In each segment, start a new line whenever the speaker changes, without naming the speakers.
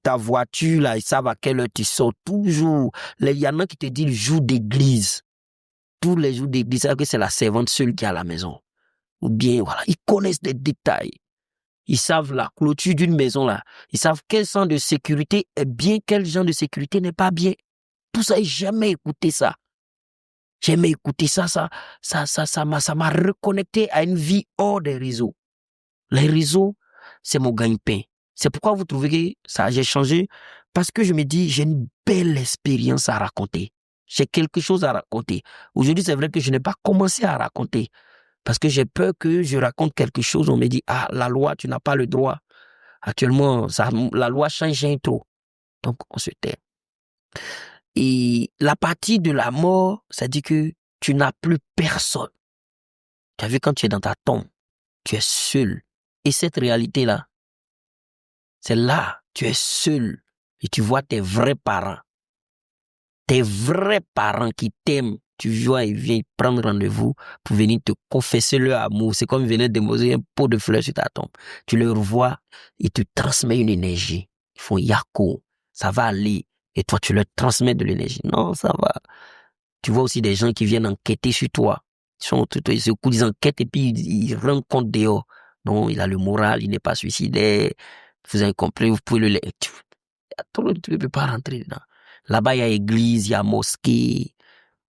ta voiture, là, ils savent à quelle heure tu sors toujours. Il y en a qui te disent le jour d'église. Tous les jours d'église, c'est que c'est la servante seule qui est à la maison. Ou bien, voilà, ils connaissent des détails. Ils savent la clôture d'une maison, là. Ils savent quel genre de sécurité est bien, quel genre de sécurité n'est pas bien. Tout ça, j'ai jamais écouté ça. Jamais écouté ça. Ça m'a reconnecté à une vie hors des réseaux. Les réseaux, c'est mon gagne-pain. C'est pourquoi vous trouvez que ça, j'ai changé. Parce que je me dis, j'ai une belle expérience à raconter. J'ai quelque chose à raconter. Aujourd'hui, c'est vrai que je n'ai pas commencé à raconter. Parce que j'ai peur que je raconte quelque chose, on me dit, ah, la loi, tu n'as pas le droit. Actuellement, la loi change trop. Donc, on se tait. Et la partie de la mort, ça dit que tu n'as plus personne. Tu as vu quand tu es dans ta tombe, tu es seul. Et cette réalité-là, c'est là, tu es seul. Et tu vois tes vrais parents. Tes vrais parents qui t'aiment. Tu vois, ils viennent prendre rendez-vous pour venir te confesser leur amour. C'est comme venir déposer un pot de fleurs sur ta tombe. Tu le revois, ils te transmettent une énergie. Ils font Yako, ça va aller. Et toi, tu leur transmets de l'énergie. Non, ça va. Tu vois aussi des gens qui viennent enquêter sur toi. Ils se coupent des enquêtes et puis ils rendent compte dehors. Non, il a le moral, il n'est pas suicidaire. Vous avez compris, vous pouvez le lire. Tu ne peux pas rentrer dedans. Là-bas, il y a église, il y a mosquée.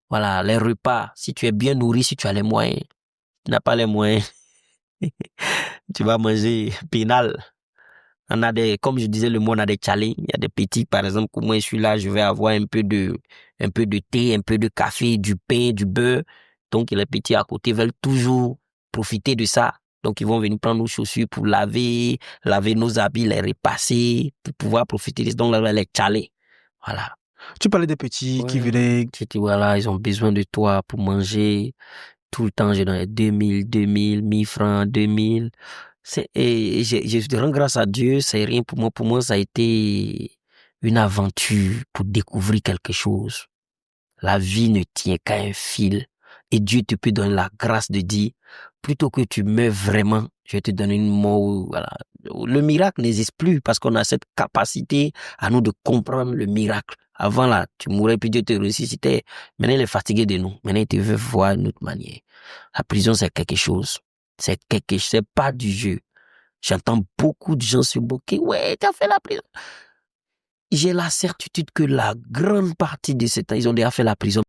Voilà, les repas. Si tu es bien nourri, si tu as les moyens. Tu n'as pas les moyens. Tu vas manger pénal. On a comme je disais, le monde a des challenges. Il y a des petits, par exemple, comme moi, je suis là, je vais avoir un peu de thé, un peu de café, du pain, du beurre. Donc, les petits à côté veulent toujours profiter de ça. Donc, ils vont venir prendre nos chaussures pour laver nos habits, les repasser, pour pouvoir profiter de ça. Donc, là, les challenges. Voilà.
Tu parlais des petits qui venaient.
Voilà, ils ont besoin de toi pour manger. Tout le temps, je donne 1000 francs, 2000. Et je rends grâce à Dieu, c'est rien pour moi. Pour moi, ça a été une aventure pour découvrir quelque chose. La vie ne tient qu'à un fil. Et Dieu te peut donner la grâce de dire, plutôt que tu meurs vraiment, je vais te donner une mort. Voilà. Le miracle n'existe plus parce qu'on a cette capacité à nous de comprendre le miracle. Avant là, tu mourais puis Dieu te ressuscitait. Maintenant, il est fatigué de nous. Maintenant, il te veut voir une autre manière. La prison, c'est quelque chose. C'est pas du jeu. J'entends beaucoup de gens se moquer. Ouais, t'as fait la prison. J'ai la certitude que la grande partie de ces temps, ils ont déjà fait la prison.